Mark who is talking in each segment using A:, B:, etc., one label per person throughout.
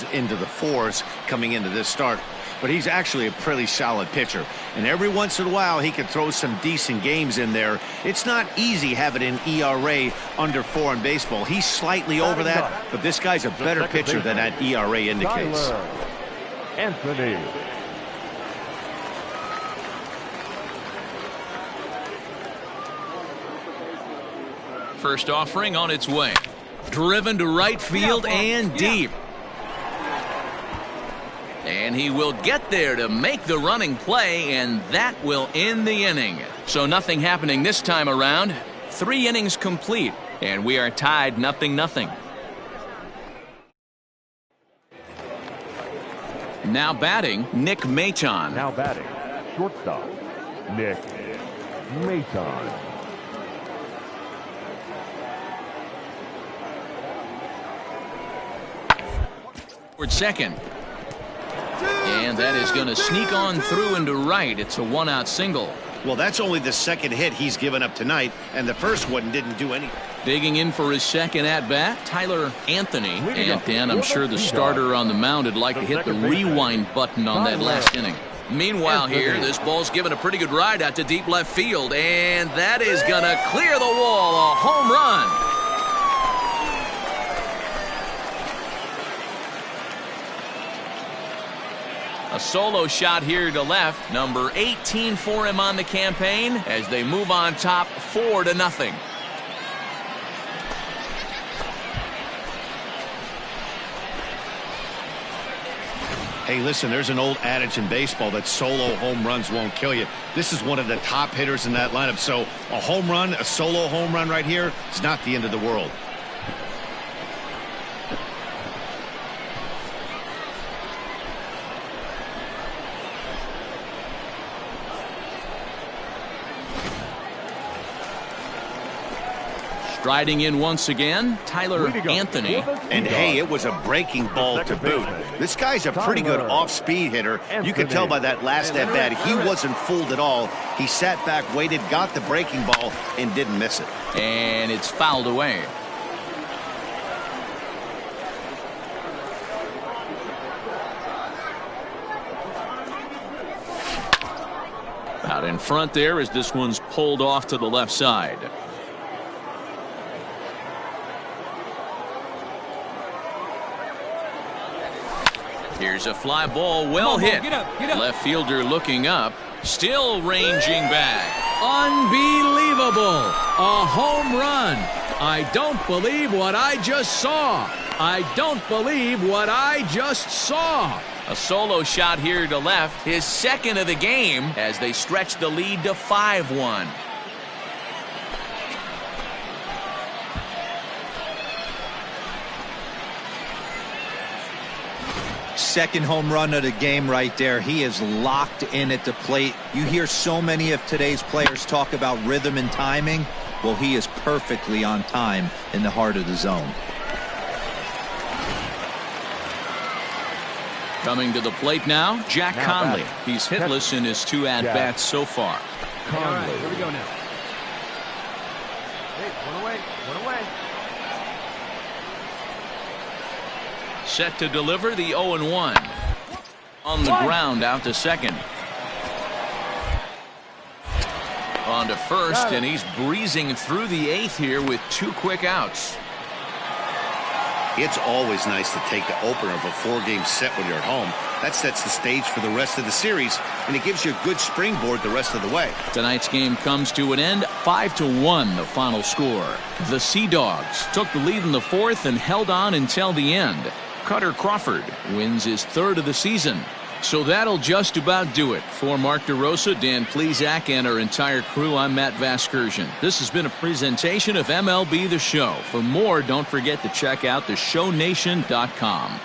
A: is into the 4s coming into this start. But he's actually a pretty solid pitcher. And every once in a while, he can throw some decent games in there. It's not easy having an ERA under 4 in baseball. He's slightly over that, but this guy's a better pitcher than that ERA indicates.
B: Anthony.
C: First offering on its way. Driven to right field and deep. And he will get there to make the running play, and that will end the inning. So nothing happening this time around. 3 innings complete, and we are tied 0-0. Now batting, Nick Maton.
B: Now batting, shortstop, Nick Maton.
C: Toward second. And that is going to sneak on through into right. It's a 1-out single.
A: Well, that's only the second hit he's given up tonight, and the first one didn't do anything.
C: Digging in for his second at-bat, Tyler Anthony. And, Dan, I'm sure the starter on the mound would like to hit the rewind button on that last inning. Meanwhile here, this ball's given a pretty good ride out to deep left field, and that is going to clear the wall. A home run. A solo shot here to left, number 18 for him on the campaign as they move on top 4-0.
A: Hey, listen, there's an old adage in baseball that solo home runs won't kill you. This is one of the top hitters in that lineup, so a home run, a solo home run right here, is not the end of the world.
C: Striding in once again, Tyler Anthony.
A: And hey, it was a breaking ball to boot. This guy's a pretty good off-speed hitter. You could tell by that last at-bat he wasn't fooled at all. He sat back, waited, got the breaking ball, and didn't miss it.
C: And it's fouled away. Out in front there as this one's pulled off to the left side. Here's a fly ball, well hit. Get up. Left fielder looking up, still ranging back. Unbelievable. A home run. I don't believe what I just saw. I don't believe what I just saw. A solo shot here to left, his second of the game as they stretch the lead to 5-1.
D: Second home run of the game right there. He is locked in at the plate. You hear so many of today's players talk about rhythm and timing. Well, he is perfectly on time in the heart of the zone.
C: Coming to the plate now, Jack Conley. He's hitless in his 2 at-bats so far.
B: Conley.
E: All right, here we go now. Hey, one away.
C: Set to deliver the 0-1. On the ground out to second. On to first, and he's breezing through the 8th here with 2 quick outs.
A: It's always nice to take the opener of a 4-game set when you're at home. That sets the stage for the rest of the series, and it gives you a good springboard the rest of the way.
C: Tonight's game comes to an end, 5-1 the final score. The Sea Dogs took the lead in the 4th and held on until the end. Cutter Crawford wins his 3rd of the season. So that'll just about do it. For Mark DeRosa, Dan Plesac, and our entire crew, I'm Matt Vasgersian. This has been a presentation of MLB The Show. For more, don't forget to check out theshownation.com.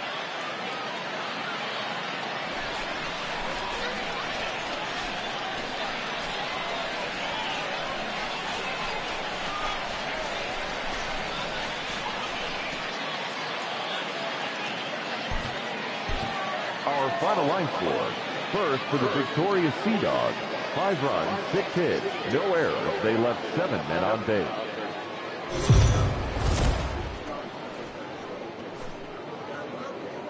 B: Our final line score. First for the victorious Sea Dogs. 5 runs, 6 hits, no errors. They left 7 men on base.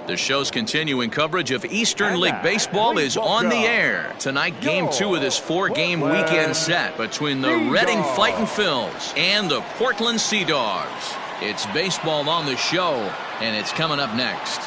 C: The show's continuing coverage of Eastern League Baseball is on the air. Tonight, Game 2 of this 4-game weekend set between the Reading Fightin' Phils and the Portland Sea Dogs. It's baseball on the show, and it's coming up next.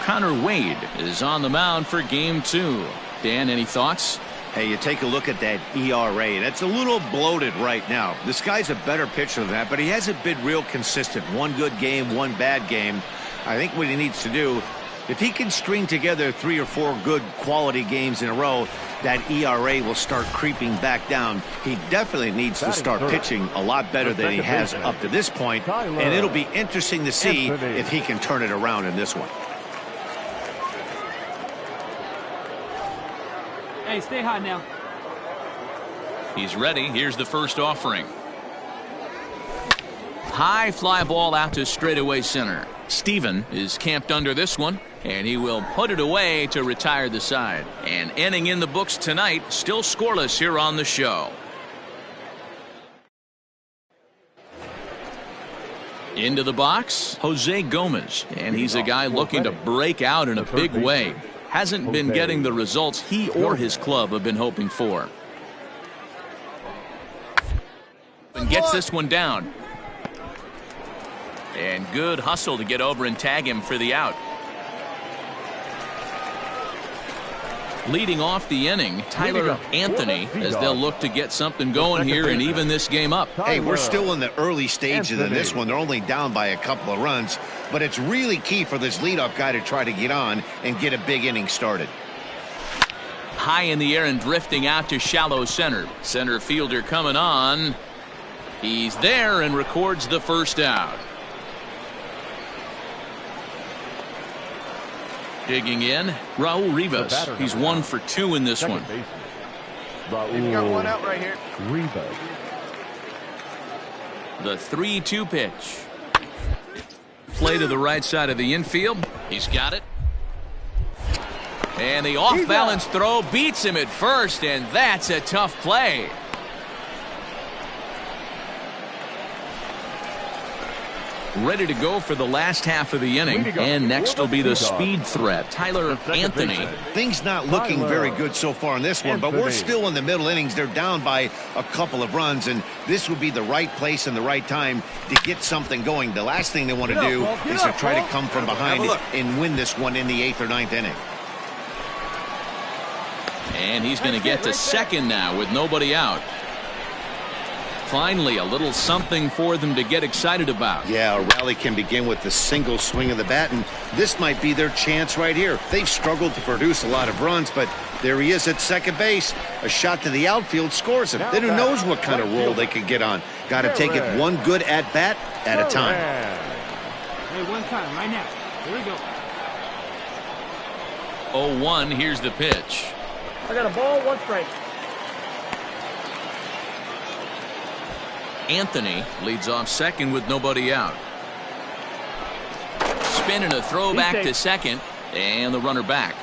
C: Connor Wade is on the mound for Game 2. Dan, any thoughts?
A: Hey, you take a look at that ERA. That's a little bloated right now. This guy's a better pitcher than that, but he hasn't been real consistent. One good game, one bad game. I think what he needs to do, if he can string together 3 or 4 good quality games in a row, that ERA will start creeping back down. He definitely needs to start pitching a lot better than he has up to this point, and it'll be interesting to see if he can turn it around in this one.
E: Hey, stay hot now.
C: He's ready. Here's the first offering. High fly ball out to straightaway center. Steven is camped under this one, and he will put it away to retire the side. And inning in the books tonight, still scoreless here on the show. Into the box, Jose Gomez, and he's a guy looking to break out in a big way. Hasn't been getting the results he or his club have been hoping for. And gets this one down. And good hustle to get over and tag him for the out. Leading off the inning, Tyler Anthony, as they'll look to get something going here and even this game up.
A: Hey, we're still in the early stages of this one. They're only down by a couple of runs, but it's really key for this leadoff guy to try to get on and get a big inning started.
C: High in the air and drifting out to shallow center. Center fielder coming on. He's there and records the first out. Digging in, Raul Rivas. He's 1 for 2 in this one.
B: You've got one out right here. Rivas.
C: The 3-2 pitch. Play to the right side of the infield. He's got it. And the off-balance throw beats him at first, and that's a tough play. Ready to go for the last half of the inning, and next will be the speed threat, Tyler Anthony.
A: Things not looking very good so far in this one, but we're still in the middle innings. They're down by a couple of runs, and this would be the right place and the right time to get something going. The last thing they want to do is to try to come from behind and win this one in the 8th or 9th inning.
C: And he's going to get to second now with nobody out. Finally, a little something for them to get excited about.
A: Yeah, a rally can begin with the single swing of the bat, and this might be their chance right here. They've struggled to produce a lot of runs, but there he is at second base. A shot to the outfield scores him. Then who knows what kind of role they could get on. Got to take it one good at-bat at a time.
E: Hey, one time, right now. Here we go.
C: 0-1, here's the pitch.
F: I got a ball, 1 strike.
C: Anthony leads off second with nobody out. Spin and a throw back to second, and the runner back.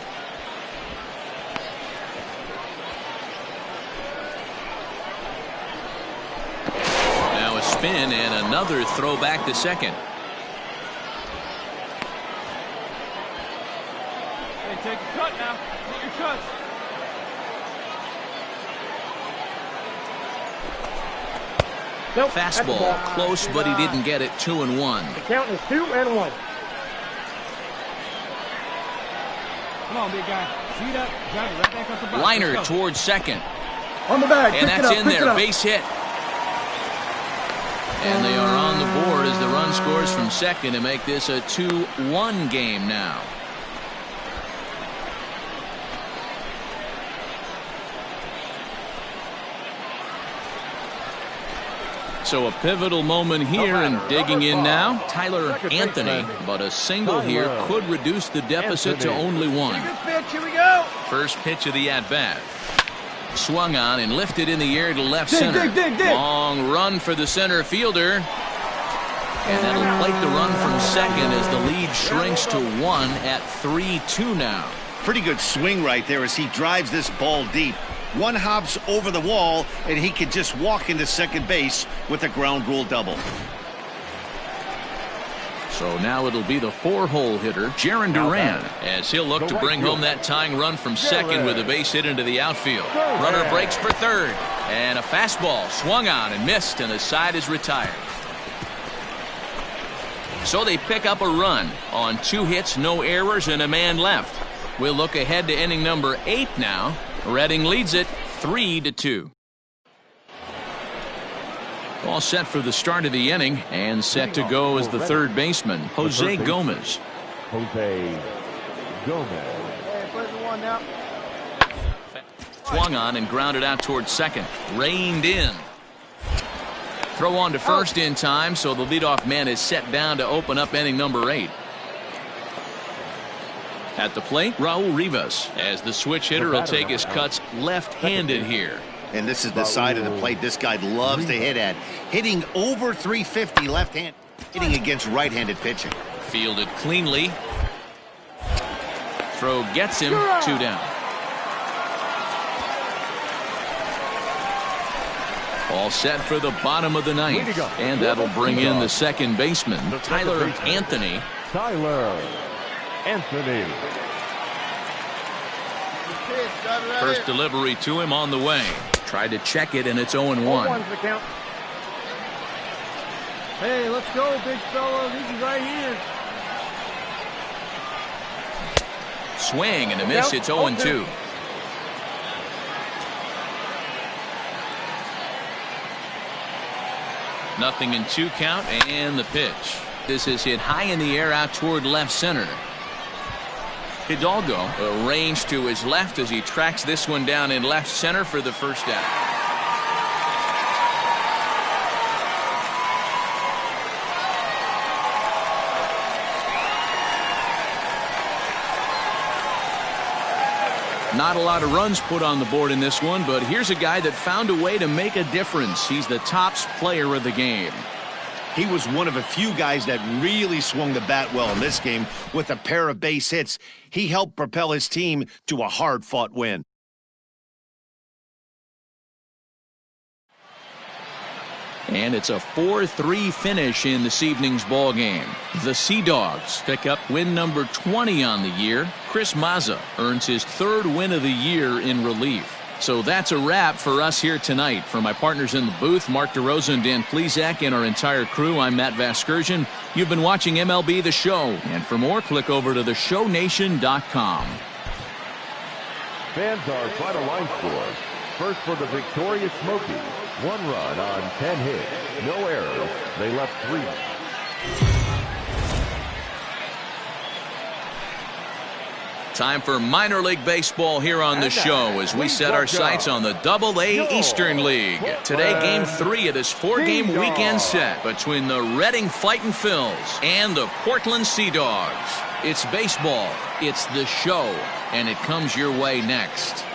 C: Now a spin and another throw back to second.
E: Hey, take a cut now. Take your cuts.
F: Nope,
C: Fastball close, but he didn't get it. 2-1.
F: The count is 2-1.
E: Come on, big guy. Shoot up. Drive it right back up the box.
C: Liner towards second.
F: On the bag.
C: And that's in there. Base hit. And they are on the board as the run scores from second to make this a 2-1 game now. So a pivotal moment here, and digging in now, Tyler Anthony. But a single here could reduce the deficit to only 1.
F: Here we go.
C: First pitch of the at-bat. Swung on and lifted in the air to left center. Long run for the center fielder. And that'll plate the run from second as the lead shrinks to 1 at 3-2 now.
A: Pretty good swing right there as he drives this ball deep. One hops over the wall, and he could just walk into second base with a ground rule double.
C: So now it'll be the 4-hole hitter, Jarren Duran, as he'll look to bring home that tying run from second with a base hit into the outfield. Runner breaks for third, and a fastball swung on and missed, and the side is retired. So they pick up a run on 2 hits, no errors, and a man left. We'll look ahead to inning number 8 now. Reading leads it 3-2. All set for the start of the inning, and set to go is the third baseman, Jose Gomez.
B: Jose Gomez.
C: Swung on and grounded out towards second. Reined in. Throw on to first in time, so the leadoff man is set down to open up inning number 8. At the plate, Raul Rivas, as the switch hitter will take his cuts left-handed here.
A: And this is the side of the plate this guy loves to hit at. Hitting over 350 left-hand, hitting against right-handed pitching.
C: Fielded cleanly. Throw gets him, 2 down. All set for the bottom of the ninth. And that'll bring in the second baseman, Tyler Anthony.
B: Tyler Anthony.
C: First delivery to him on the way. Tried to check it, and it's 0-1.
F: Hey, let's go, big fella. This is right here.
C: Swing and a miss. It's 0-2. Nothing in 2 count, and the pitch. This is hit high in the air out toward left center. Hidalgo arranged to his left as he tracks this one down in left center for the first out. Not a lot of runs put on the board in this one, but here's a guy that found a way to make a difference. He's the tops player of the game.
A: He was one of a few guys that really swung the bat well in this game with a pair of base hits. He helped propel his team to a hard-fought win.
C: And it's a 4-3 finish in this evening's ball game. The Sea Dogs pick up win number 20 on the year. Chris Mazza earns his 3rd win of the year in relief. So that's a wrap for us here tonight. For my partners in the booth, Mark DeRosa and Dan Plezak, and our entire crew, I'm Matt Vasgersian. You've been watching MLB The Show. And for more, click over to theshownation.com.
B: Fans are final line scores. First for the victorious Smokies. 1 run on 10 hits. No errors. They left 3.
C: Time for minor league baseball here on the show as we set our sights on the Double-A Eastern League. Today, Game 3 of this 4-game weekend set between the Reading Fightin' Phils and the Portland Sea Dogs. It's baseball, it's the show, and it comes your way next.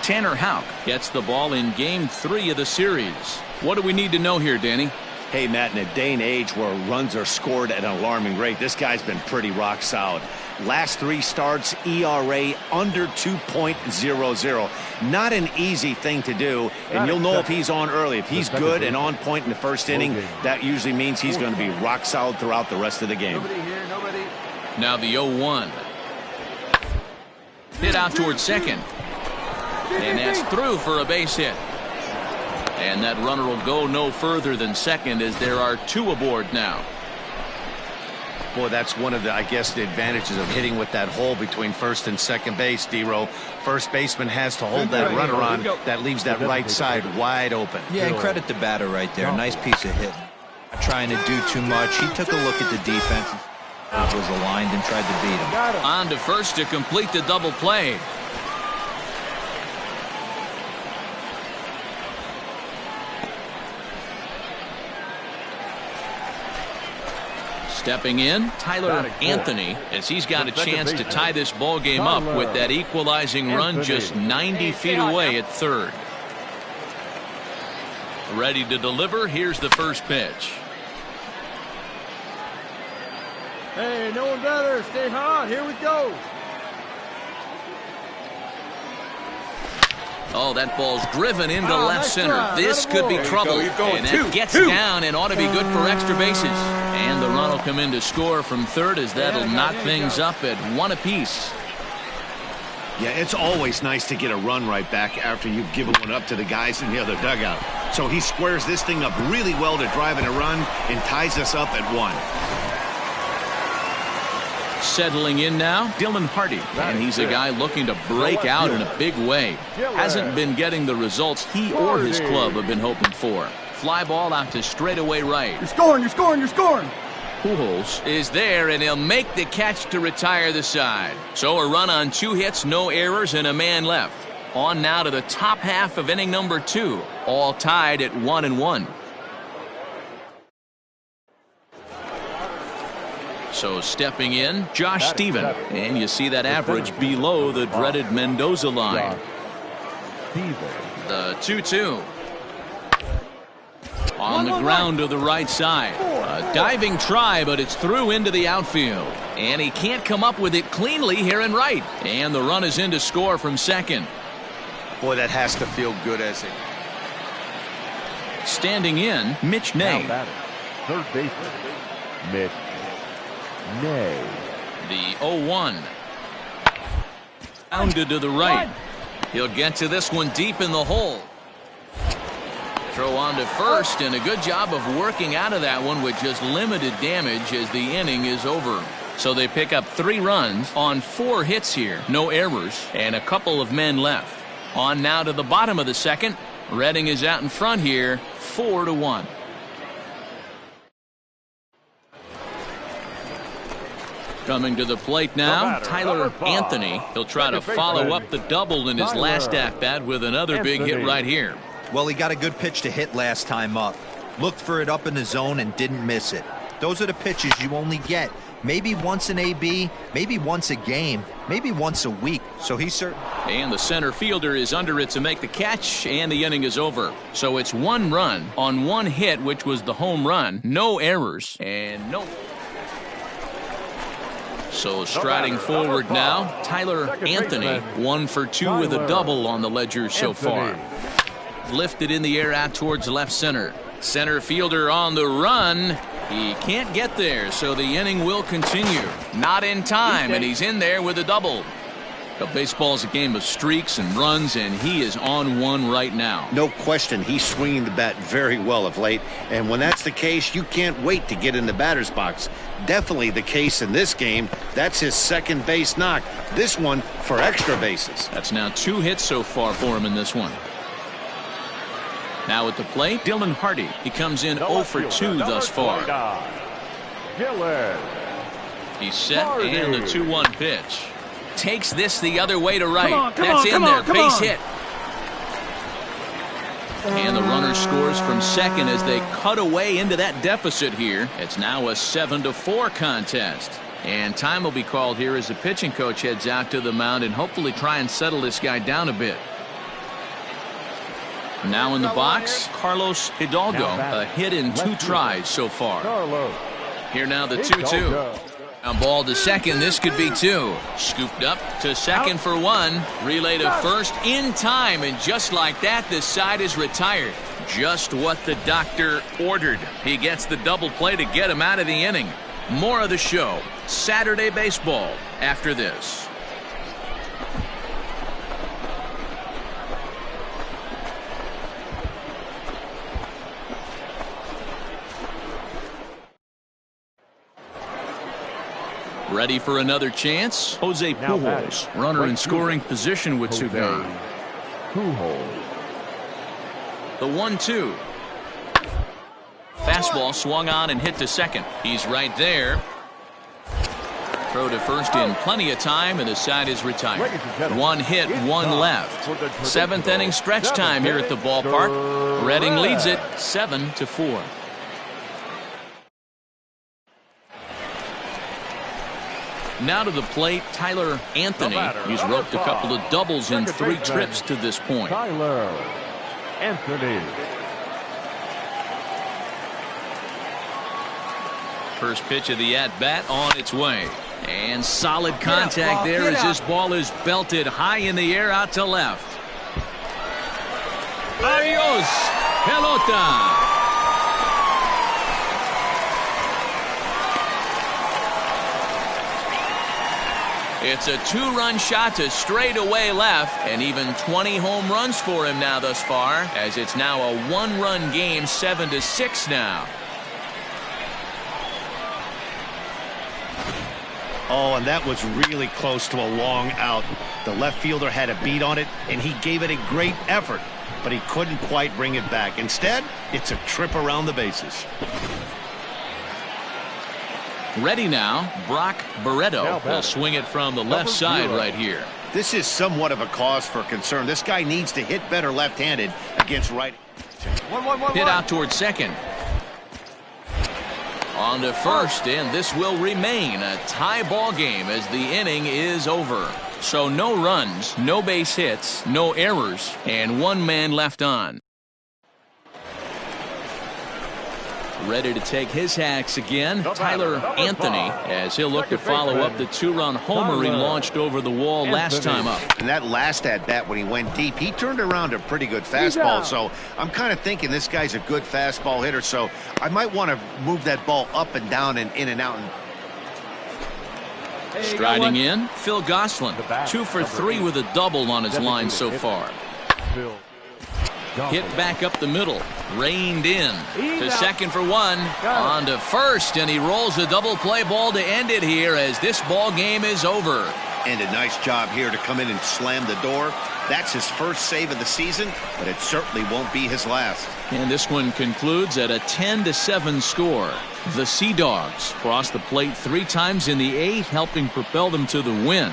C: Tanner Houck gets the ball in Game 3 of the series. What do we need to know here, Danny?
A: Hey, Matt, in a day and age where runs are scored at an alarming rate, this guy's been pretty rock solid. Last 3 starts, ERA under 2.00. Not an easy thing to do, and you'll know if he's on early. If he's good and on point in the first inning, that usually means he's going to be rock solid throughout the rest of the game.
C: Now the 0-1. Hit out towards second. And that's through for a base hit. And that runner will go no further than second as there are 2 aboard now.
A: Boy, that's one of the, I guess, the advantages of hitting with that hole between first and second base, D-Row. First baseman has to hold that runner on. That leaves that right side wide open.
D: Yeah, and credit the batter right there. Nice piece of hit. Not trying to do too much. He took a look at the defense. Was aligned and tried to beat him.
C: On to first to complete the double play. Stepping in, Tyler Anthony, as he's got a chance to tie this ball game up with that equalizing run just 90 feet away at third. Ready to deliver. Here's the first pitch.
F: Hey, no one better. Stay hot. Here we go.
C: Oh, that ball's driven into left
F: nice
C: center.
F: try.
C: This could be trouble. And that gets down and ought to be good for extra bases. And the run will come in to score from third as that'll knock things up at 1 apiece.
A: Yeah, it's always nice to get a run right back after you've given one up to the guys in the other dugout. So he squares this thing up really well to drive in a run and ties us up at 1.
C: Settling in now, Dylan Hardy, and he's a guy looking to break out in a big way. Hasn't been getting the results he or his club have been hoping for. Fly ball out to straightaway right.
F: You're scoring, you're scoring, you're scoring.
C: Pujols is there, and he'll make the catch to retire the side. So a run on 2 hits, no errors, and a man left. On now to the top half of inning number 2, all tied at 1-1. So stepping in, Josh Stephen. And you see that average below the dreaded Mendoza line. The 2-2. On the ground to the right side. A diving try, but it's through into the outfield. And he can't come up with it cleanly here in right. And the run is in to score from second.
A: Boy, that has to feel good as it.
C: Standing in, Mitch Ney.
B: Third baseman, Mitch Ney.
C: The 0-1. Rounded to the right. He'll get to this one deep in the hole. Throw on to first, and a good job of working out of that one with just limited damage as the inning is over. So they pick up 3 runs on 4 hits here. No errors, and a couple of men left. On now to the bottom of the second. Redding is out in front here, 4-1. Coming to the plate now, Tyler Anthony. He'll try to follow up the double in his last at-bat with another big hit right here.
D: Well, he got a good pitch to hit last time up. Looked for it up in the zone and didn't miss it. Those are the pitches you only get. Maybe once an AB, maybe once a game, maybe once a week. So he's certain.
C: And the center fielder is under it to make the catch, and the inning is over. So it's 1 run on 1 hit, which was the home run. No errors, and no. So striding forward now, Tyler Anthony. 1 for 2 with a double on the ledger so far. Lifted in the air out towards left center. Center fielder on the run. He can't get there, so the inning will continue. Not in time, and he's in there with a double. Baseball's a game of streaks and runs, and he is on one right now.
A: No question, he's swinging the bat very well of late, and when that's the case, you can't wait to get in the batter's box. Definitely the case in this game. That's his second base knock. This one for extra bases.
C: That's now 2 hits so far for him in this one. Now at the plate, Dylan Hardy. He comes in 0 for 2 thus far. He's set, and the 2-1 pitch. Takes this the other way to right. That's in there. Base hit. And the runner scores from second as they cut away into that deficit here. It's now a 7-4 contest. And time will be called here as the pitching coach heads out to the mound and hopefully try and settle this guy down a bit. Now in the box, Carlos Hidalgo. A hit in 2 tries so far. Here now the 2-2. On ball to second, this could be 2. Scooped up to second for 1. Relay to first in time, and just like that, the side is retired. Just what the doctor ordered. He gets the double play to get him out of the inning. More of the show, Saturday Baseball, after this. Ready for another chance? Jose Pujols, runner in scoring position with 2 gone. The 1-2. Fastball swung on and hit to second. He's right there. Throw to first in plenty of time, and the side is retired. 1 hit, 1 left. 7th inning stretch time here at the ballpark. Redding leads it 7-4. Now to the plate, Tyler Anthony. He's roped a couple of doubles in 3 trips to this point.
B: Tyler Anthony.
C: First pitch of the at-bat on its way. And solid contact there as this ball is belted high in the air out to left. Adios, pelota. It's a two-run shot to straightaway left, and even 20 home runs for him now thus far, as it's now a one-run game, 7-6 now.
A: Oh, and that was really close to a long out. The left fielder had a beat on it, and he gave it a great effort, but he couldn't quite bring it back. Instead, it's a trip around the bases.
C: Ready now, Brock Barreto will swing it from the left side right here.
A: This is somewhat of a cause for concern. This guy needs to hit better left-handed against right.
C: Hit out towards second. On to first, and this will remain a tie ball game as the inning is over. So no runs, no base hits, no errors, and one man left on. Ready to take his hacks again, Tyler Anthony, as he'll look to follow up the two-run homer he launched over the wall last time up.
A: And that last at-bat when he went deep, he turned around a pretty good fastball. So I'm kind of thinking this guy's a good fastball hitter, so I might want to move that ball up and down and in and out.
C: Striding in, Phil Gosselin, 2 for 3 with a double on his line so far. Hit back up the middle, reined in to second for 1, on to first, and he rolls a double play ball to end it here as this ball game is over.
A: And a nice job here to come in and slam the door. That's his first save of the season, but it certainly won't be his last.
C: And this one concludes at a 10-7 score. The Sea Dogs crossed the plate 3 times in the 8th, helping propel them to the win.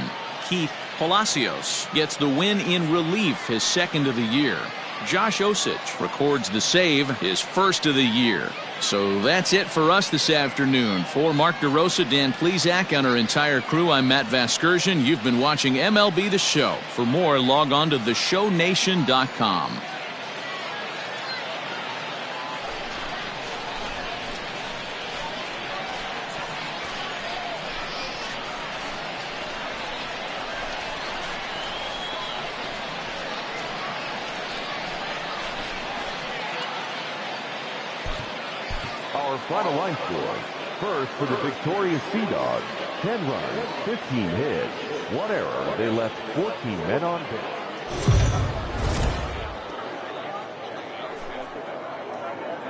C: Keith Palacios gets the win in relief, his second of the year. Josh Osich records the save, his first of the year. So that's it for us this afternoon. For Mark DeRosa, Dan Plesac, and our entire crew, I'm Matt Vasgersian. You've been watching MLB The Show. For more, log on to theshownation.com.
B: Our final line score. First for the victorious Sea Dogs, 10 runs, 15 hits, 1 error. They left 14 men on base.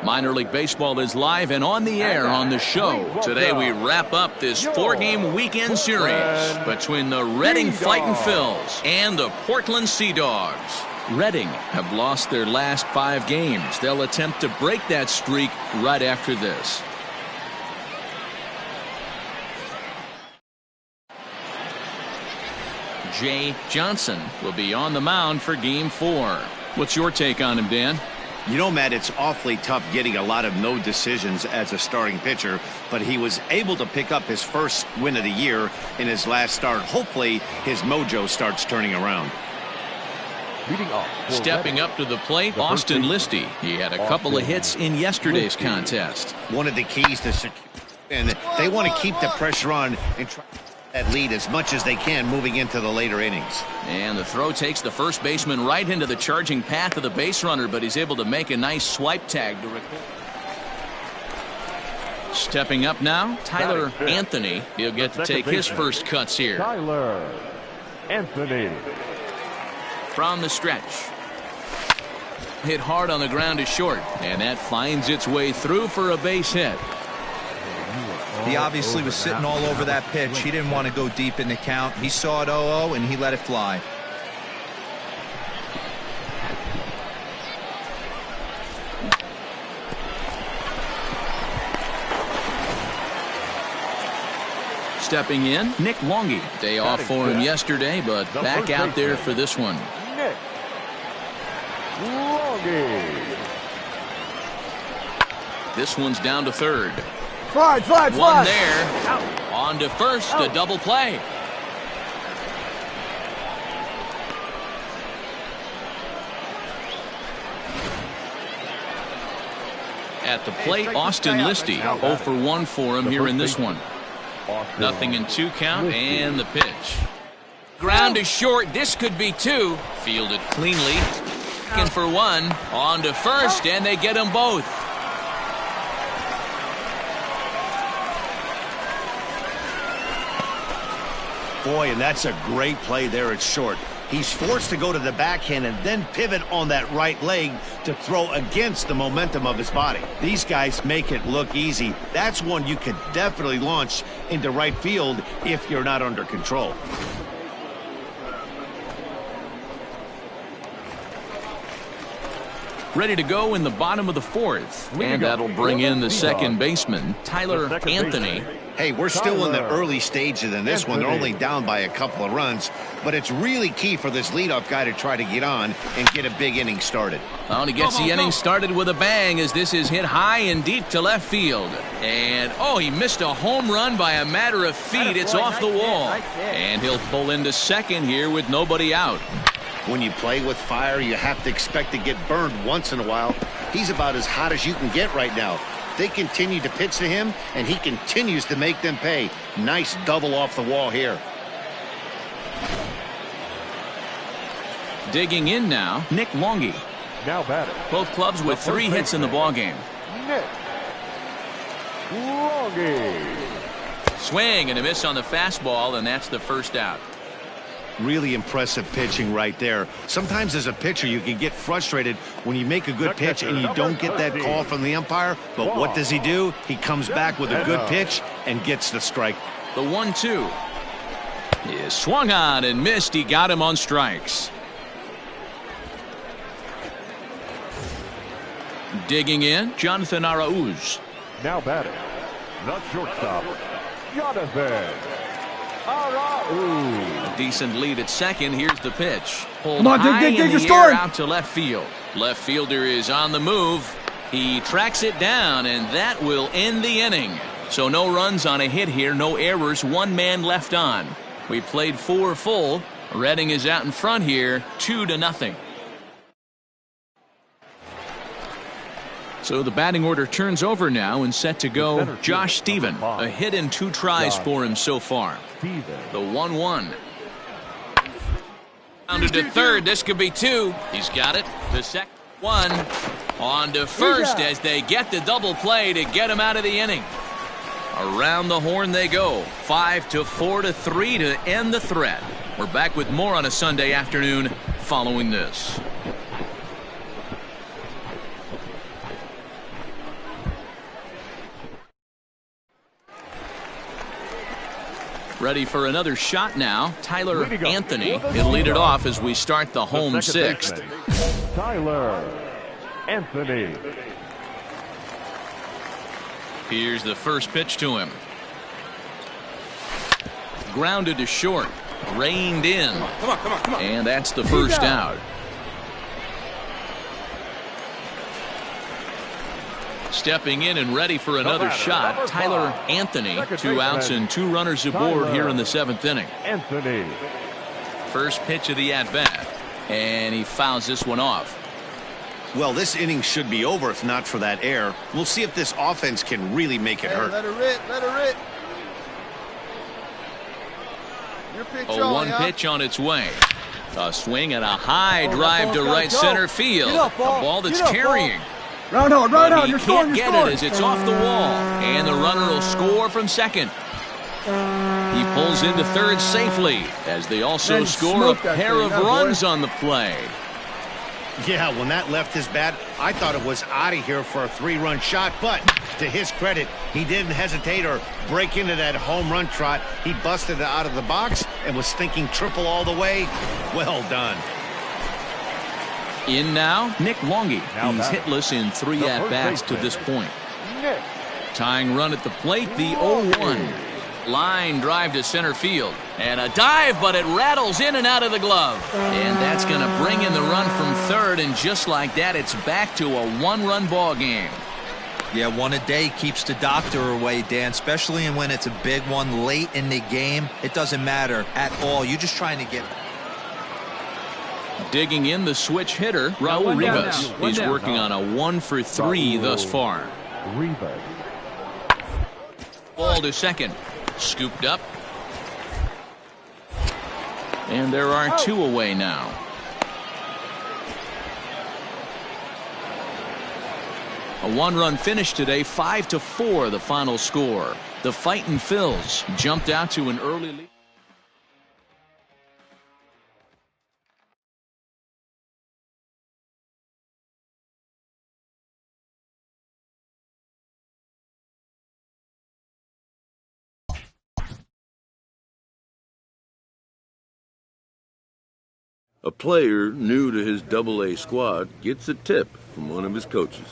C: Minor League Baseball is live and on the air on the show. Today we wrap up this 4-game weekend series between the Reading Fightin' Phils and the Portland Sea Dogs. Reading have lost their last 5 games. They'll attempt to break that streak right after this. Jay Johnson will be on the mound for Game 4. What's your take on him, Dan?
A: You know, Matt, it's awfully tough getting a lot of no decisions as a starting pitcher, but he was able to pick up his first win of the year in his last start. Hopefully, his mojo starts turning around.
C: Stepping up to the plate, Austin Listy. He had a couple of hits in yesterday's contest.
A: One of the keys to secure, and they want to keep the pressure on and try that lead as much as they can moving into the later innings.
C: And the throw takes the first baseman right into the charging path of the base runner, but he's able to make a nice swipe tag to record. Stepping up now, Tyler Anthony. He'll get to take his first cuts here.
B: Tyler Anthony.
C: From the stretch. Hit hard on the ground to short, and that finds its way through for a base hit.
D: He obviously was sitting all over that pitch. He didn't want to go deep in the count. He saw it 0-0 and he let it fly.
C: Stepping in, Nick Longy. Day off for him yesterday, but back out there for this one.
B: Nick Longy.
C: This one's down to third.
F: Slide.
C: One there. Out. On to first, a double play. At the plate, Austin Listy. 0 for 1 for him here in this one. Nothing in 2 count, and the pitch. Ground is short. This could be 2. Fielded cleanly. In for 1. On to first, and they get them both.
A: Boy, and that's a great play there at short. He's forced to go to the backhand and then pivot on that right leg to throw against the momentum of his body. These guys make it look easy. That's one you could definitely launch into right field if you're not under control.
C: Ready to go in the bottom of the 4th. And that'll bring in the second baseman, Tyler Anthony.
A: Hey, we're still in the early stages in this one. They're only down by a couple of runs, but it's really key for this leadoff guy to try to get on and get a big inning started.
C: Oh, and he gets the inning started with a bang as this is hit high and deep to left field. And, oh, he missed a home run by a matter of feet. It's off the wall. And he'll pull into second here with nobody out.
A: When you play with fire, you have to expect to get burned once in a while. He's about as hot as you can get right now. They continue to pitch to him, and he continues to make them pay. Nice double off the wall here.
C: Digging in now, Nick Longy.
B: Now batting.
C: Both clubs with 3 hits in the ballgame.
B: Nick Longy.
C: Swing and a miss on the fastball, and that's the first out.
A: Really impressive pitching right there. Sometimes as a pitcher you can get frustrated when you make a good pitch and you don't get that call from the umpire. But what does he do? He comes back with a good pitch and gets the strike.
C: The 1-2 is swung on and missed. He got him on strikes. Digging in, Jonathan Arauz.
B: Now batting. The shortstop, Jonathan
C: A decent lead at second. Here's the pitch. Pulled
F: Come on,
C: high
F: dig,
C: in
F: you're
C: the
F: scoring.
C: air out to left field. Left fielder is on the move. He tracks it down, and that will end the inning. So no runs on a hit here, no errors, 1 man left on. We played 4 full. Redding is out in front here, 2-0. So the batting order turns over now and set to go. Josh Stephen, a hit in 2 tries for him so far. The 1-1. Rounded to third. This could be 2. He's got it. The second one. On to first as they get the double play to get him out of the inning. Around the horn they go. 5-4-3 to end the threat. We're back with more on a Sunday afternoon following this. Ready for another shot now. Tyler Anthony. He'll lead it off as we start the home 6th.
B: Tyler Anthony.
C: Here's the first pitch to him. Grounded to short. Reined in.
F: Come on.
C: And that's the first out. Stepping in and ready for another shot, Tyler Anthony. 2 outs and 2 runners aboard here in the 7th inning.
B: Anthony.
C: First pitch of the at-bat. And he fouls this one off.
A: Well, this inning should be over if not for that error. We'll see if this offense can really make it hurt.
F: Let her rip. Your pitch
C: A 1 pitch on its way. A swing and a high drive to right center field. A ball that's carrying.
F: Round on.
C: He can't get it as it's off the wall. And the runner will score from second. He pulls into third safely as they also score a pair of runs on the play.
A: Yeah, when that left his bat, I thought it was out of here for a 3-run shot, but to his credit, he didn't hesitate or break into that home run trot. He busted it out of the box and was thinking triple all the way. Well done.
C: In now, Nick Longy. He's hitless in 3 at-bats to this point. Tying run at the plate, the 0-1. Line drive to center field. And a dive, but it rattles in and out of the glove. And that's going to bring in the run from third, and just like that, it's back to a 1-run ball game.
D: Yeah, 1 a day keeps the doctor away, Dan, especially when it's a big one late in the game. It doesn't matter at all. You're just trying to get...
C: Digging in the switch hitter, Raul Rivas. He's working on a 1 for 3 thus far.
B: Rivas.
C: Ball to second. Scooped up. And there are two away now. A one-run finish today, 5-4 the final score. The Fightin' Phils jumped out to an early lead.
G: A player new to his Double-A squad gets a tip from one of his coaches.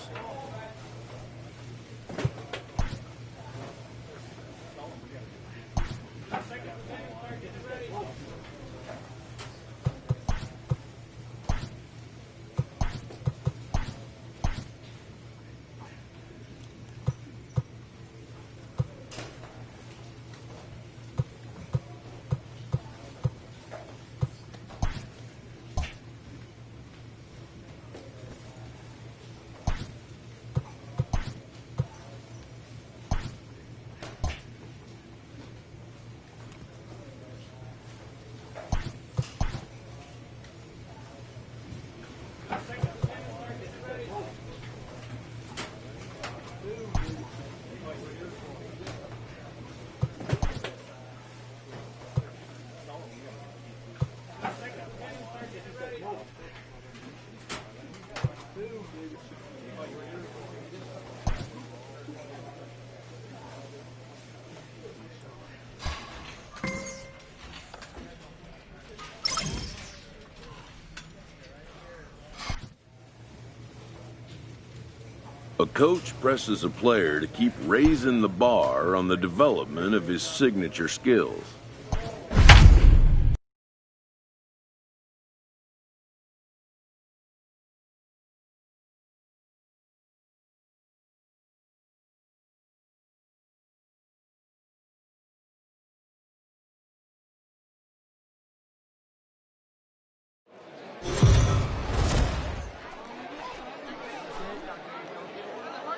G: A coach presses a player to keep raising the bar on the development of his signature skills.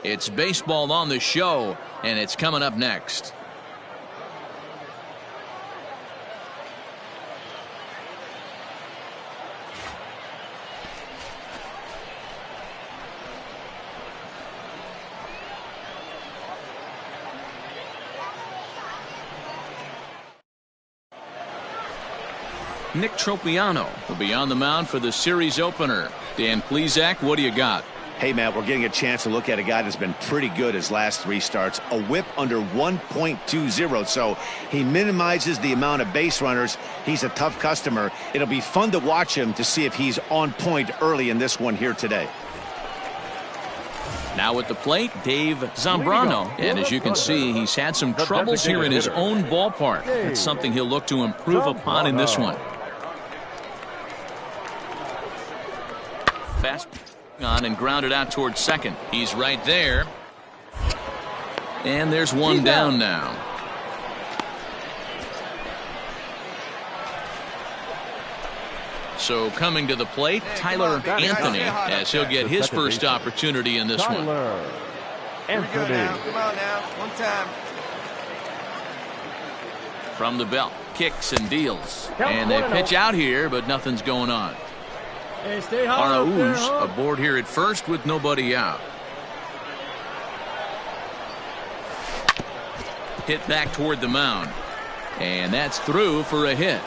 C: It's baseball on the show, and it's coming up next. Nick Tropiano will be on the mound for the series opener. Dan Plesac, what do you got?
A: Hey, Matt, we're getting a chance to look at a guy that's been pretty good his last three starts. A whip under 1.20, so he minimizes the amount of base runners. He's a tough customer. It'll be fun to watch him to see if he's on point early in this one here today.
C: Now at the plate, Dave Zambrano. And as you can see, he's had some troubles here in his own ballpark. That's something he'll look to improve upon in this one. Fast on and grounded out towards second. He's right there. And there's one down now. So coming to the plate, Tyler Anthony, as he'll get his first opportunity in this one.
B: Anthony.
F: Come on now. One time.
C: From the belt, kicks and deals. And they pitch out here, but nothing's going on.
F: Hey, stay high up there,
C: Arauz aboard here at first with nobody out. Hit back toward the mound. And that's through for a hit.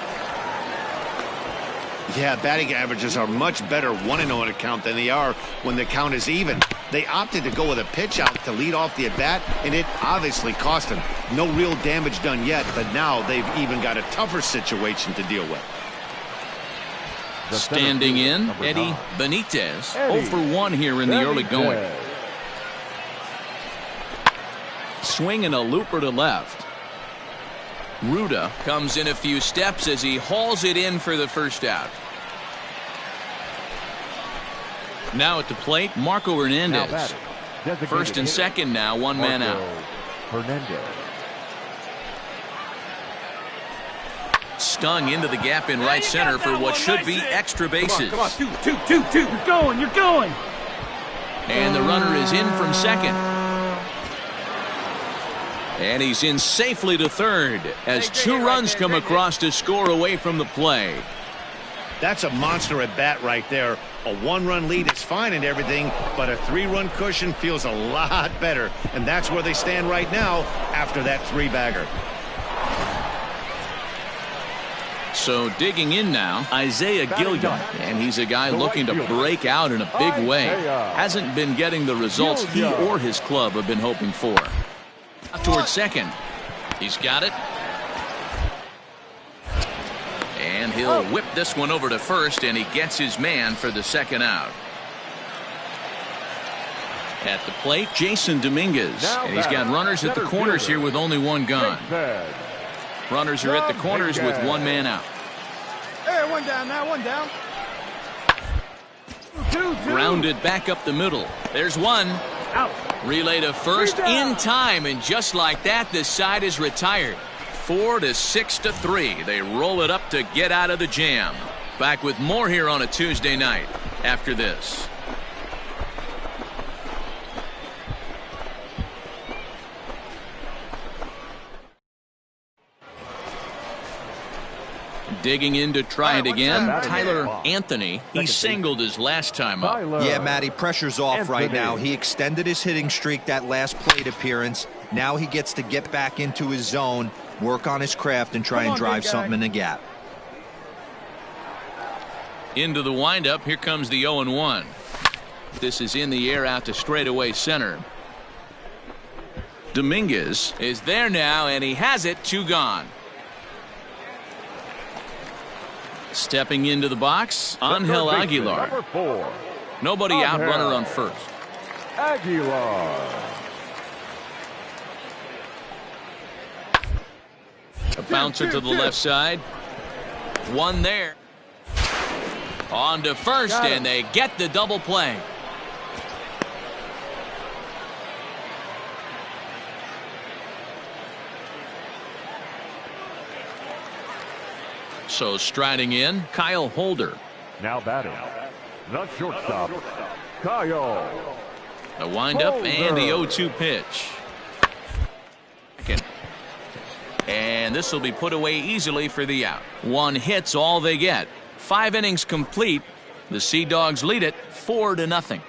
A: Yeah, batting averages are much better 1-0 in a count than they are when the count is even. They opted to go with a pitch out to lead off the at-bat, and it obviously cost them. No real damage done yet, but now they've even got a tougher situation to deal with.
C: Standing in, Eddie Benitez. 0 for 1 here in the early going. Swinging a looper to left. Ruda comes in a few steps as he hauls it in for the first out. Now at the plate, Marco Hernandez. First and second now, one man out.
B: Hernandez.
C: Stung into the gap in right center for what should be extra bases.
F: Come on, two. You're going.
C: And the runner is in from second. And he's in safely to third as 2 runs come across to score away from the play.
A: That's a monster at bat right there. A 1-run lead is fine and everything, but a 3-run cushion feels a lot better. And that's where they stand right now after that 3-bagger.
C: So digging in now, Isaiah Gilliam, and he's a guy looking to break out in a big way. Hasn't been getting the results he or his club have been hoping for. Towards second. He's got it. And he'll whip this one over to first, and he gets his man for the second out. At the plate, Jason Dominguez. And he's got runners at the corners here with only 1 gone. Runners are at the corners with 1 man out.
F: Hey, 1 down now, 1 down. 2.
C: Grounded back up the middle. There's 1.
F: Out.
C: Relay to first in time, and just like that, this side is retired. 4 to 6 to 3. They roll it up to get out of the jam. Back with more here on a Tuesday night after this. Digging in to try it again, Tyler Anthony. He singled his last time up.
D: Yeah, Matty, pressure's off right now. He extended his hitting streak that last plate appearance. Now he gets to get back into his zone, work on his craft, and try and drive something in the gap.
C: Into the windup, here comes the 0-1. This is in the air out to straightaway center. Dominguez is there now, and he has it. 2 gone. Stepping into the box, Angel Aguilar.
B: Number 4.
C: Nobody out, runner on first.
B: Aguilar.
C: A bouncer to the left side. 1 there. On to first, and they get the double play. So striding in, Kyle Holder.
B: Now batting, the shortstop, Kyle.
C: A windup and the 0-2 pitch. And this will be put away easily for the out. 1 hit's all they get. 5 innings complete. The Sea Dogs lead it 4-0.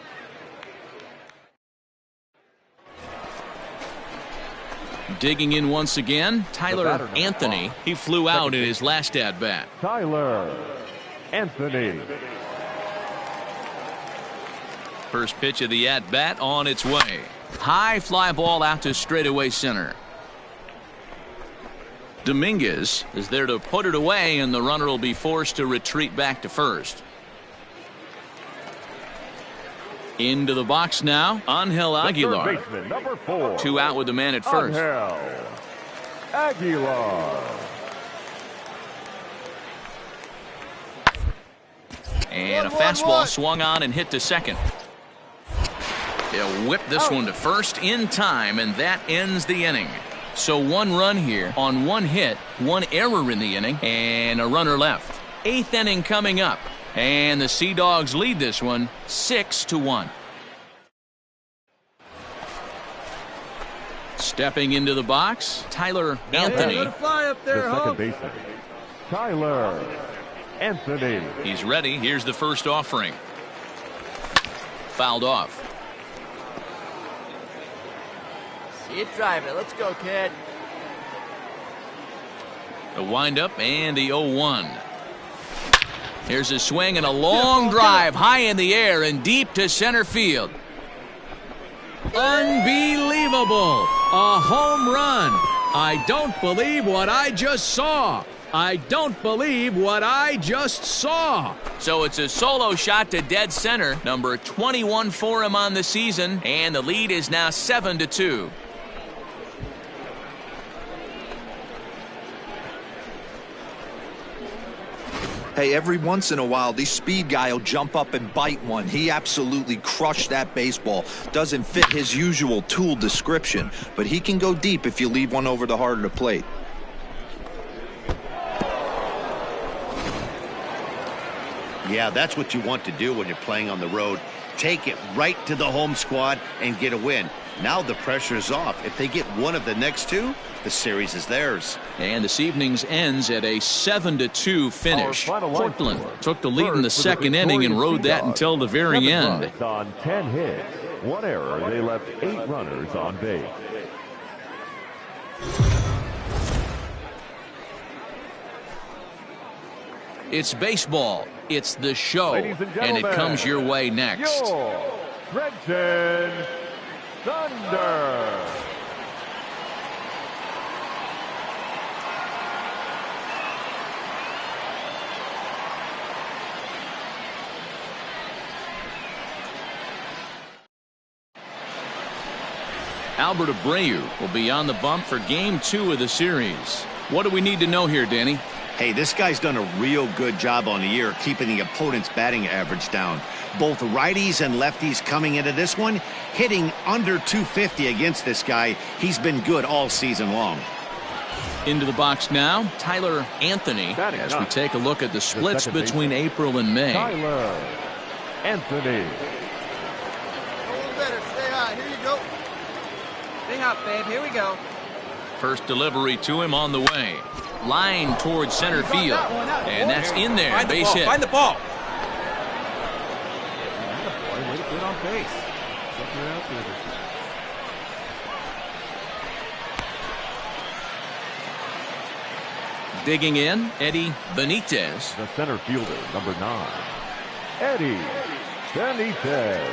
C: Digging in once again, Tyler Anthony. He flew out in his last at-bat.
B: Tyler Anthony.
C: First pitch of the at-bat on its way. High fly ball out to straightaway center. Dominguez is there to put it away, and the runner will be forced to retreat back to first. Into the box now, Angel Aguilar.
B: Baseman, number 4.
C: 2 out with the man at first.
B: Angel Aguilar.
C: And a fastball swung on and hit to second. He'll whip this one to first in time, and that ends the inning. So 1 run here on 1 hit, 1 error in the inning, and a runner left. 8th inning coming up. And the Sea Dogs lead this one 6-1. Stepping into the box, Tyler Anthony.
B: The second baseman, Tyler Anthony.
C: He's ready. Here's the first offering. Fouled off.
F: See it driving. Let's go, kid.
C: A windup and the 0-1. Here's a swing and a long drive high in the air and deep to center field. Unbelievable. A home run. I don't believe what I just saw. I don't believe what I just saw. So it's a solo shot to dead center. Number 21 for him on the season. And the lead is now 7-2.
D: Hey, every once in a while, the speed guy will jump up and bite one. He absolutely crushed that baseball. Doesn't fit his usual tool description, but he can go deep if you leave one over the heart of the plate.
A: Yeah, that's what you want to do when you're playing on the road. Take it right to the home squad and get a win. Now the pressure is off. If they get one of the next two, the series is theirs.
C: And this evening's ends at a 7-2 finish. Portland took the lead in the second inning and rode that until the very end.
B: On 10 hits, 1 error, they left 8 runners on base.
C: It's baseball. It's the show. And it comes your way next.
B: Your Trenton Thunder.
C: Albert Abreu will be on the bump for Game 2 of the series. What do we need to know here, Danny?
A: Hey, this guy's done a real good job on the year keeping the opponent's batting average down. Both righties and lefties coming into this one, hitting under 250 against this guy. He's been good all season long.
C: Into the box now, Tyler Anthony, as we take a look at the splits between April and May.
B: Tyler Anthony.
F: Better stay high. Here you go.
E: Stay hot, babe. Here we go.
C: First delivery to him on the way. Line towards center field. And that's in there. Base hit.
E: Find the ball. Way to get on base.
C: Digging in, Eddie Benitez.
B: The center fielder, number 9. Eddie Benitez.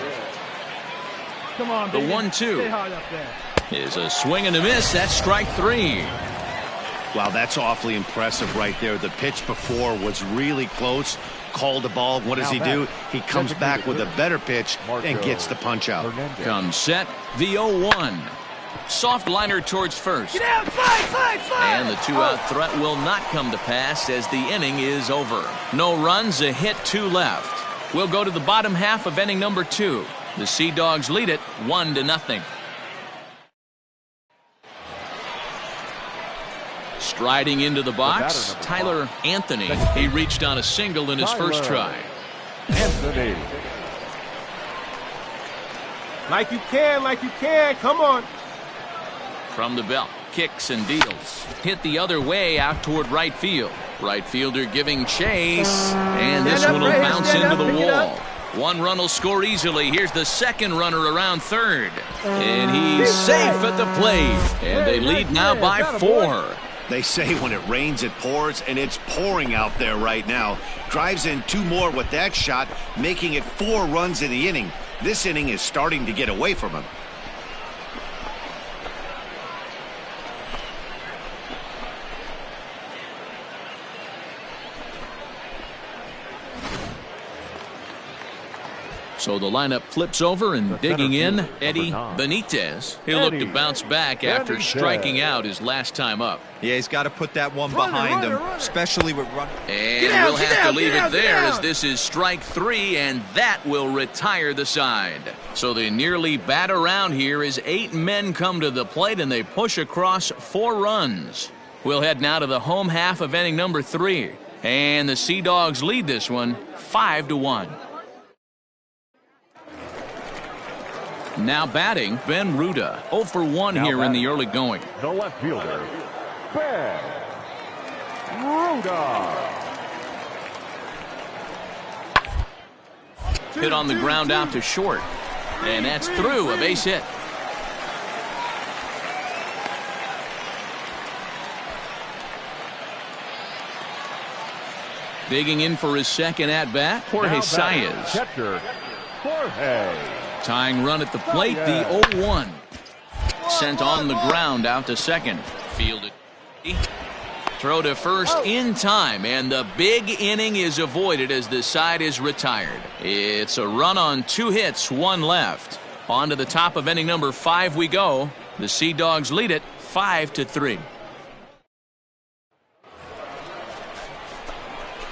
E: Come on,
C: The
E: baby.
C: 1-2
E: Stay hard up there.
C: is a swing and a miss. That's strike 3.
A: Wow, that's awfully impressive right there. The pitch before was really close. Called the ball. What does he do? He comes back with a better pitch and gets the punch out.
C: Comes set, the 0-1. Soft liner towards first.
E: Get out, fly.
C: And the 2-out threat will not come to pass as the inning is over. No runs, a hit, 2 left. We'll go to the bottom half of inning number 2. The Sea Dogs lead it 1-0. Striding into the box, Tyler Anthony. He reached on a single in his first try.
B: Anthony.
F: Like you can. Come on.
C: From the belt, kicks and deals. Hit the other way out toward right field. Right fielder giving chase. And this one will bounce into the wall. 1 run will score easily. Here's the second runner around third. And he's safe at the plate. And they lead now by 4.
A: They say when it rains, it pours, and it's pouring out there right now. Drives in 2 more with that shot, making it 4 runs in the inning. This inning is starting to get away from him.
C: So the lineup flips over and digging in, Eddie Benitez. He'll look to bounce back after striking out his last time up.
D: Yeah, he's got to put that one behind him, especially with run.
C: And we'll have to leave it there as this is strike 3, and that will retire the side. So they nearly bat around here as 8 men come to the plate and they push across 4 runs. We'll head now to the home half of inning number 3. And the Sea Dogs lead this one 5-1. Now batting, Ben Ruda. 0 for 1 here in the early going.
B: The left fielder, Ben Ruda.
C: Hit on the ground out to short. And that's through, a base hit. Digging in for his second at-bat, Jorge Saez.
B: Catcher, Jorge.
C: Tying run at the plate, the 0-1. Sent on the ground out to second. Fielded. Throw to first in time, and the big inning is avoided as the side is retired. It's a run on 2 hits, 1 left. On to the top of inning number 5 we go. The Sea Dogs lead it 5-3.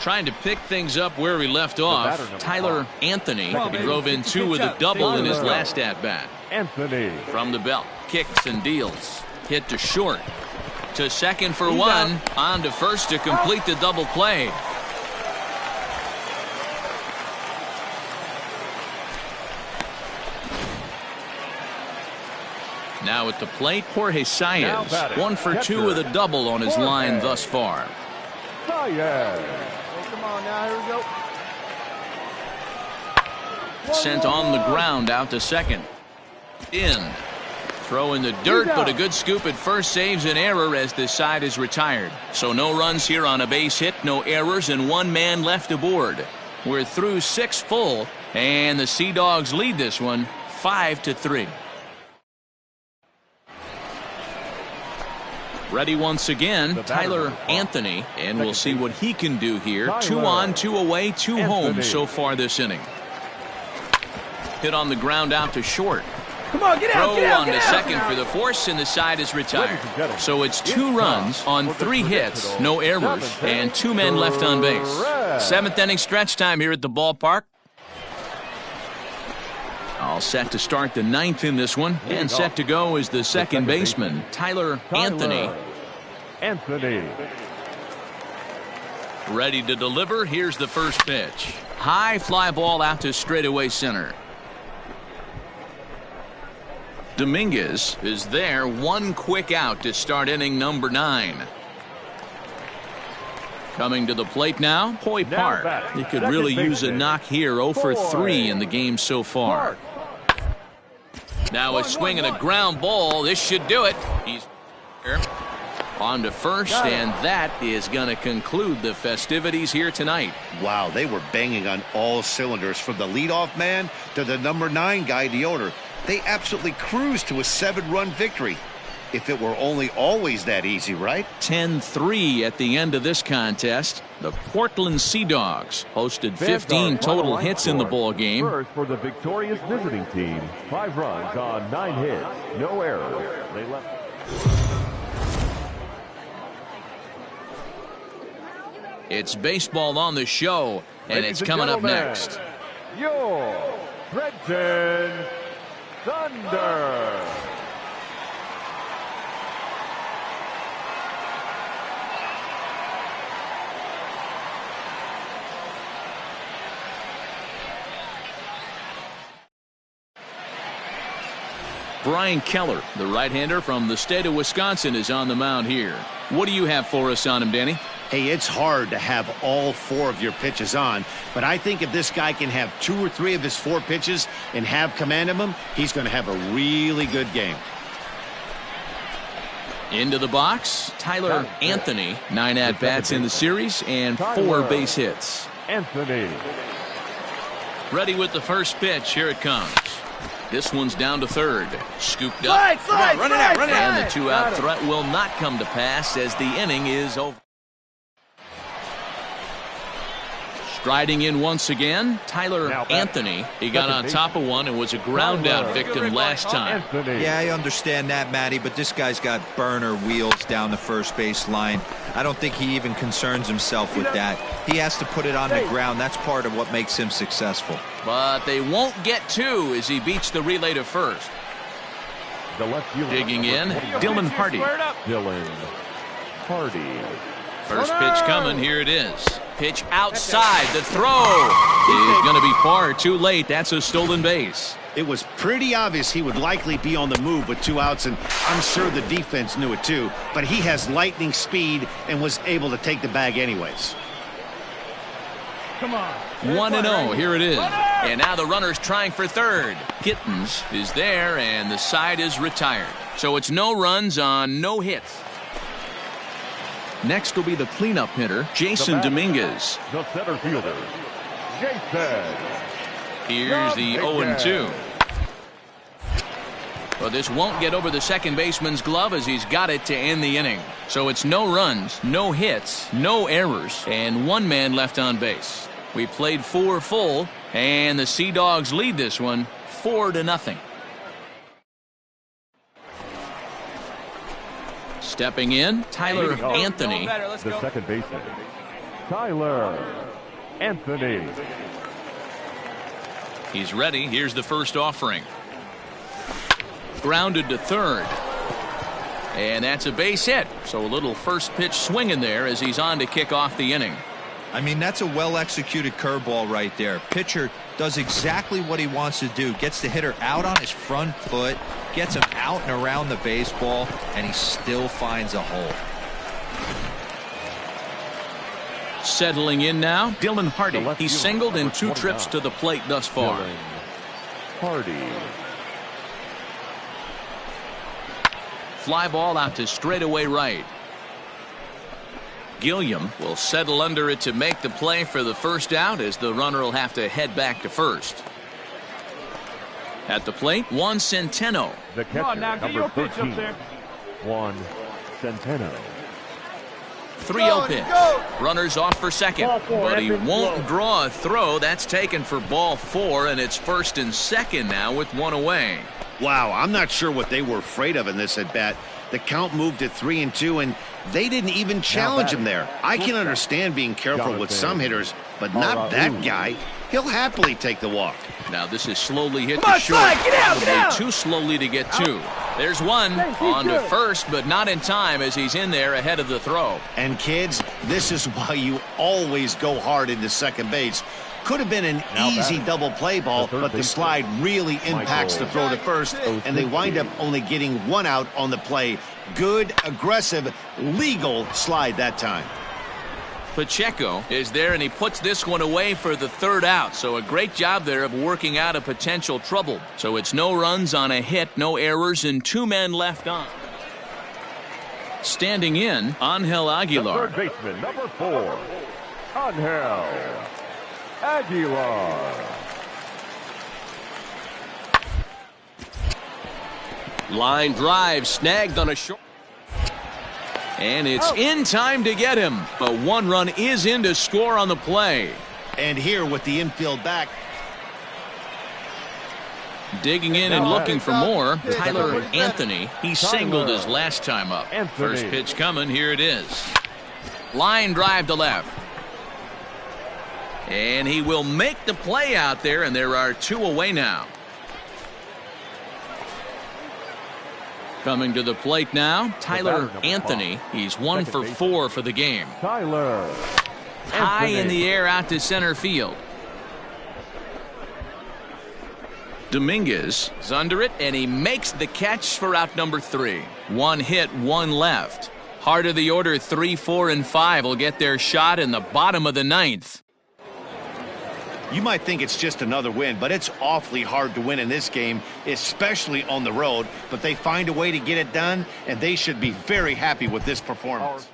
C: Trying to pick things up where we left off, Tyler Anthony. He drove in 2 with a double in his last at-bat.
B: Anthony.
C: From the belt, kicks and deals. Hit to short. To second for 1. On to first to complete the double play. Now at the plate, Jorge Saez. 1 for 2 with a double on his line thus far.
F: Come on now, here we go.
C: Sent on the ground out to second. In. Throw in the dirt, but a good scoop at first saves an error as this side is retired. So no runs here on a base hit, no errors, and 1 man left aboard. We're through 6 full, and the Sea Dogs lead this one 5-3. Ready once again, Tyler Anthony, and we'll see what he can do here. 2 on, 2 away, 2 home so far this inning. Hit on the ground out to short.
F: Come on, get out,
C: Throw on to second for the force, and the side is retired. So it's 2 runs on 3 hits, no errors, and 2 men left on base. 7th inning stretch time here at the ballpark. All set to start the 9th in this one, and set to go is the second baseman, Tyler Anthony. Ready to deliver. Here's the first pitch. High fly ball out to straightaway center. Dominguez is there. 1 quick out to start inning number 9. Coming to the plate now, Hoy Park. He could really use a knock here. 0 for 3 in the game so far. Now a swing and a ground ball. This should do it. He's here. On to first, and that is going to conclude the festivities here tonight.
A: Wow, they were banging on all cylinders from the leadoff man to the number 9 guy, the order. They absolutely cruised to a 7-run victory. If it were only always that easy, right?
C: 10-3 at the end of this contest. The Portland Sea Dogs posted 15 total hits in the ball game.
B: First for the victorious visiting team, 5 runs on 9 hits, no errors. They left.
C: It's baseball on the show, and it's coming up next.
B: Your Trenton Thunder.
C: Brian Keller, the right-hander from the state of Wisconsin, is on the mound here. What do you have for us on him, Danny?
A: Hey, it's hard to have all 4 of your pitches on, but I think if this guy can have 2 or 3 of his 4 pitches and have command of them, he's going to have a really good game.
C: Into the box, Tyler Anthony. 9 at-bats in the series and 4 base hits.
B: Anthony.
C: Ready with the first pitch. Here it comes. This one's down to third. Scooped up.
F: Run it out.
C: And the 2-out threat will not come to pass as the inning is over. Striding in once again, Tyler Anthony. He got on top of one and was a ground out victim last time.
D: Yeah, I understand that, Matty, but this guy's got burner wheels down the first base line. I don't think he even concerns himself with that. He has to put it on the ground. That's part of what makes him successful.
C: But they won't get 2 as he beats the relay to first. Digging in, Dylan Hardy. First pitch coming. Here it is. Pitch outside. The throw is going to be far too late. That's a stolen base.
A: It was pretty obvious he would likely be on the move with 2 outs, and I'm sure the defense knew it too. But he has lightning speed and was able to take the bag anyways.
F: Come on.
C: 1-0. Here it is. And now the runner's trying for third. Gittens is there, and the side is retired. So it's no runs on no hits. Next will be the cleanup hitter, Jason Dominguez.
B: The center fielder, Jason.
C: Here's the 0-2. But this won't get over the second baseman's glove as he's got it to end the inning. So it's no runs, no hits, no errors, and 1 man left on base. We played 4 full, and the Sea Dogs lead this one 4-0. Stepping in, Tyler Anthony.
B: The second baseman, Tyler Anthony.
C: He's ready. Here's the first offering. Grounded to third. And that's a base hit. So a little first pitch swing in there as he's on to kick off the inning.
D: I mean, that's a well-executed curveball right there. Pitcher does exactly what he wants to do. Gets the hitter out on his front foot, gets him out and around the baseball, and he still finds a hole.
C: Settling in now, Dylan Hardy. He's singled in 2 trips to the plate thus far.
B: Dylan Hardy.
C: Fly ball out to straightaway right. Gilliam will settle under it to make the play for the first out, as the runner will have to head back to first. At the plate, Juan Centeno.
B: The catcher, number 13, Juan Centeno.
C: 3-0 pitch. Runners off for second, but he won't draw a throw. That's taken for ball 4, and it's first and second now with 1 away.
A: Wow, I'm not sure what they were afraid of in this at-bat. The count moved to 3-2, and they didn't even challenge him there. I can understand being careful with some hitters, but not that guy. He'll happily take the walk.
C: Now this is slowly hit to short. Probably too slowly to get to. There's one on to first, but not in time, as he's in there ahead of the throw.
A: And kids, this is why you always go hard into second base. Could have been an easy double play ball, but the slide really impacts the throw to first, and they wind up only getting 1 out on the play. Good, aggressive, legal slide that time.
C: Pacheco is there, and he puts this one away for the 3rd out. So a great job there of working out a potential trouble. So it's no runs on a hit, no errors, and 2 men left on. Standing in, Angel Aguilar.
B: The third baseman, number 4, Angel Aguilar.
C: Line drive snagged on a short. And it's in time to get him. But 1 run is in to score on the play.
A: And here with the infield back.
C: Digging in and looking for more, Tyler Anthony. He singled his last time up. First pitch coming, here it is. Line drive to left. And he will make the play out there, and there are 2 away now. Coming to the plate now, Tyler Anthony. He's 1 for 4 for the game.
B: Tyler
C: High in the air out to center field. Dominguez is under it, and he makes the catch for out number 3. 1 hit, 1 left. Heart of the order, 3, 4, and 5 will get their shot in the bottom of the 9th.
A: You might think it's just another win, but it's awfully hard to win in this game, especially on the road. But they find a way to get it done, and they should be very happy with this performance.